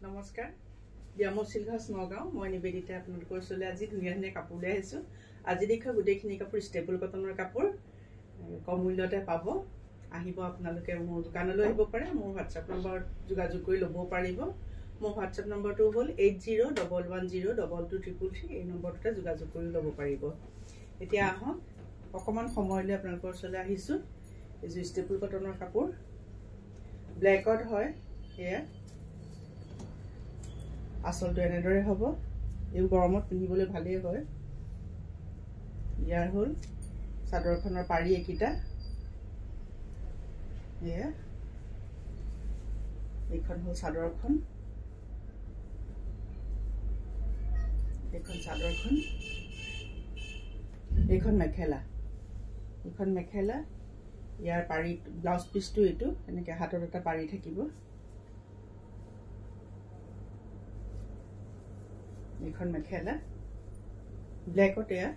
নমস্কাৰ ব্যায়ামৰ চিলঘাস নগাঁও মই নিবেদিতা আপোনালোকৰ ওচৰলৈ আজি ধুনীয়া ধুনীয়া কাপোৰ লৈ আহিছোঁ। আজি দেখুৱা গোটেইখিনি কাপোৰ ষ্টেবল কটনৰ কাপোৰ কম মূল্যতে পাব। আহিব আপোনালোকে মোৰ দোকানলৈ আহিব পাৰে। মোৰ হোৱাটছআপ নম্বৰত যোগাযোগ কৰি ল'ব পাৰিব। মোৰ হোৱাটছআপ নম্বৰটো হ'ল 8011022333। এই নম্বৰটোতে যোগাযোগ কৰি ল'ব পাৰিব। এতিয়া আহক অকণমান সময় লৈ আপোনালোকৰ ওচৰলৈ আহিছোঁ। এই যে ষ্টেবল কটনৰ কাপোৰ ব্লেকত হয়, এয়া আচলটো এনেদৰে হ'ব। এই গৰমত পিন্ধিবলৈ ভালেই হয়। ইয়াৰ হ'ল চাদৰখনৰ পাৰি এইকেইটা, এয়া এইখন হ'ল চাদৰখন, এইখন চাদৰখন, এইখন মেখেলা, এইখন মেখেলা। ইয়াৰ পাৰি ব্লাউজ পিচটো এইটো এনেকৈ হাতত এটা পাৰি থাকিব। এইখন মেখেলা ব্লেকত, এয়া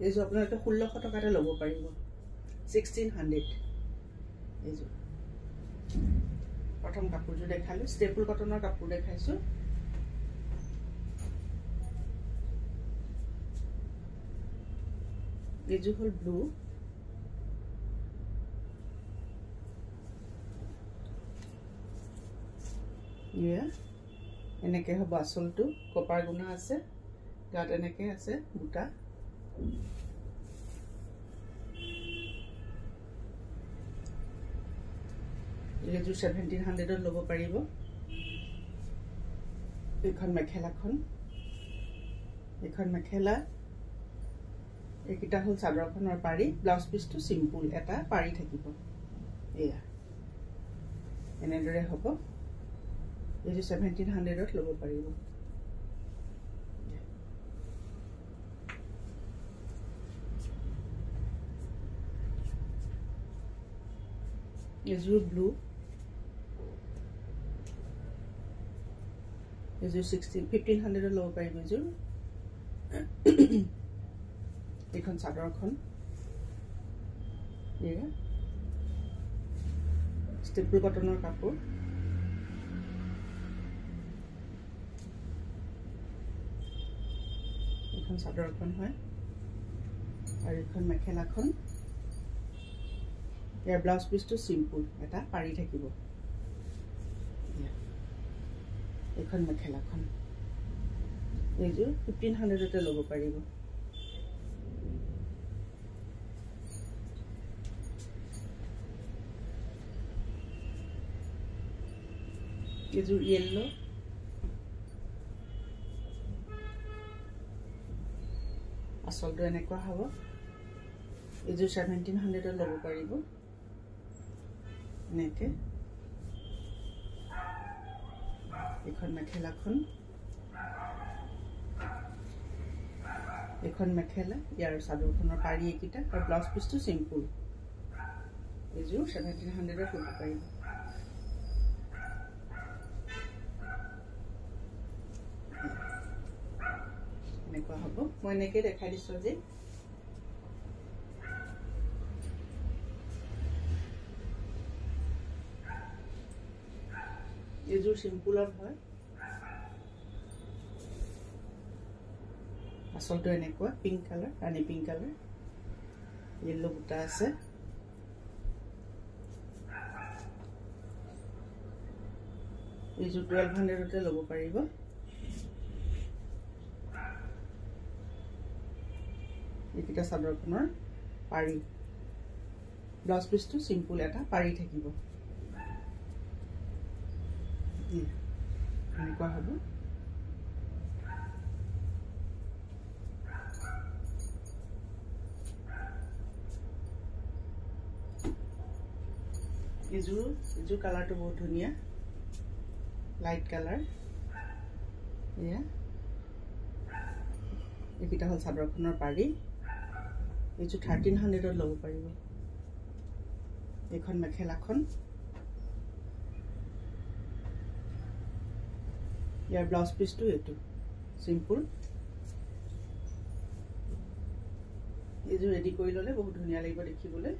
এইযোৰ আপোনালোকে 1600 টকাতে ল'ব পাৰিব, 1600। এইযোৰ প্ৰথম কাপোৰযোৰ দেখালোঁ, ষ্টেপল কটনৰ কাপোৰ দেখাইছোঁ। এইযোৰ হ'ল ব্লু, এনেকে হ'ব আচলটো। কপাৰ গুণা আছে, গাত এনেকে আছে বুটা। এইযোৰ 1700ত ল'ব পাৰিব। এইখন মেখেলাখন, এইখন মেখেলা, এইকেইটা হ'ল চাদৰখনৰ পাৰি। ব্লাউজ পিচটো চিম্পুল, এটা পাৰি থাকিব। এয়া এনেদৰে হ'ব। এইযোৰ 1700ত ল'ব পাৰিব। এইযোৰ ব্লু, এইযোৰ 1500ত ল'ব পাৰিব। এইযোৰ এইখন চাদৰখন, এয়া ষ্টেপল কটনৰ কাপোৰ। এইখন চাদৰখন হয় আৰু এইখন মেখেলাখন। ইয়াৰ ব্লাউজ পিচটো চিম্পুল, এটা পাৰি থাকিব। এইখন মেখেলাখন, এইযোৰ 1500তে ল'ব পাৰিব। এইযোৰ য়েল্লো, আচলটো এনেকুৱা হ'ব। এইযোৰ 1700ত ল'ব পাৰিব। এনেকে এইখন মেখেলাখন, এইখন মেখেলা, ইয়াৰ চাদৰখনৰ পাৰি এইকেইটা আৰু ব্লাউজ পিচটো চিম্পুল। এইযোৰ 1700ত ল'ব পাৰিব। এনেকুৱা হ'ব। মই এনেকৈ দেখাই দিছোঁ আজি। এইযোৰ চিম্পুলত হয়, আচলটো এনেকুৱা পিংক কালাৰ, ৰাণী পিংক কালাৰ, য়েল্লো বুটা আছে। এইযোৰ 1200তে ল'ব পাৰিব। এইকেইটা চাদৰখনৰ পাৰি, ব্লাউজ পিচটো চিম্পুল, এটা পাৰি থাকিব। এনেকুৱা হ'ব। এইযোৰ কালাৰটো বহুত ধুনীয়া, লাইট কালাৰ। এয়া এইকেইটা হ'ল চাদৰখনৰ পাৰি। এইযোৰ 1300ত ল'ব পাৰিব। এইখন মেখেলাখন, ইয়াৰ ব্লাউজ পিচটো এইটো চিম্পুল। এইযোৰ ৰেডি কৰি ল'লে বহুত ধুনীয়া লাগিব দেখিবলৈ।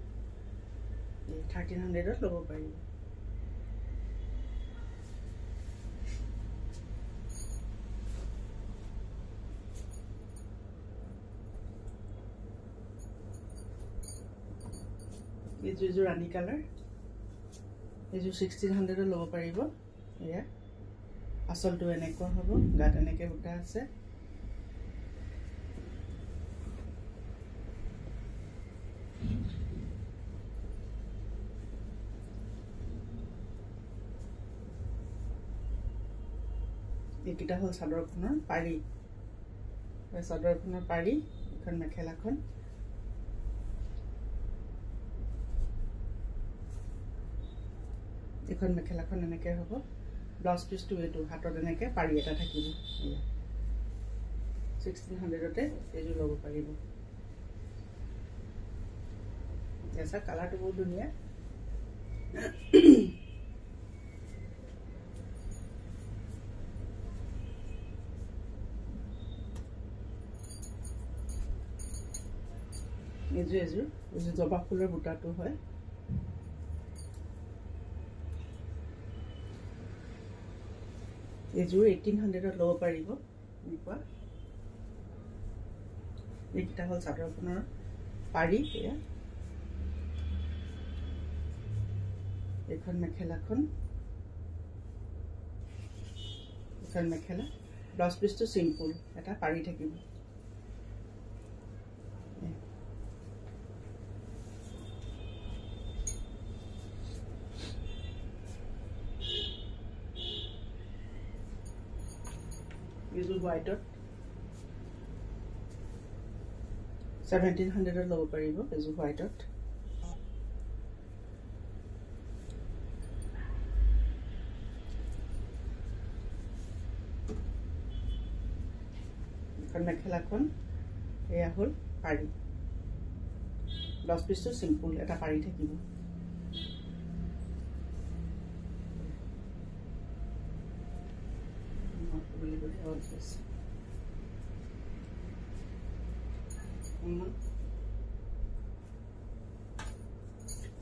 1300 ল'ব পাৰিব এইযোৰ ৰাণী কালাৰ এইযোৰ 1600 ল'ব পাৰিব এয়া আসলটো এনেকুৱা হ'ব গাত এনেকে বুটা আছে এইকিটা হল চাদৰখনৰ পাৰি চাদৰখনৰ পাৰি এখন মেখেলাখন এখন মেখেলাখন এনেকে হ'ব ব্লাউজ পিসটো এটো হাতত এনেকে পাৰি এটা থাকিব 1600 তে এইযোৰ ল'ব পাৰিব এসা কালাৰটো বহুত ধুনীয়া এইযোৰ জবা ফুলৰ বুটাটো হয় এইযোৰ 1800 ল'ব পাৰিব এনেকুৱা এইটা হল চাদৰখনৰ পাৰি এয়া এখন মেখেলাখন এখন মেখেলা ব্লাউজ পিসটো সিম্পল এটা পাৰি থাকিব এইযোৰ হোৱাইটত 1700 ল'ব পাৰিব এইযোৰ হোৱাইটত এখন মেখেলাখন এয়া হল পাৰি ব্লাউজ পিসটো সিম্পল এটা পাৰি থাকিব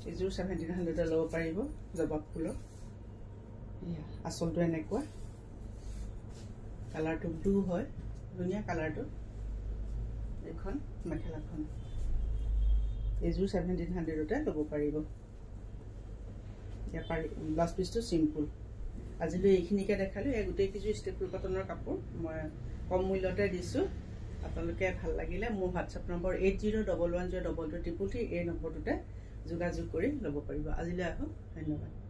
এইযোৰ 1700 ল'ব পাৰিব জবা ফুলৰ আসলটো এনেকুৱা কালাৰটো ব্লু হয় ধুনীয়া কালাৰটো এখন মেখেলাখন এইযোৰ 1700 তে ল'ব পাৰিব ইয়া পাৰি ব্লাউজ পিসটো সিম্পল আজিলৈ এইখিনিকে দেখালো এই গোটেই কিছু ষ্টেপুল কটনৰ কাপোৰ মই কম মূল্যতে দিছো আপোনালোকে ভাল লাগিলে মোৰ WhatsApp নম্বৰ 8011022233 এই নম্বৰটোতে যোগাযোগ কৰি ল'ব পাৰিব আজিলৈ আহক ধন্যবাদ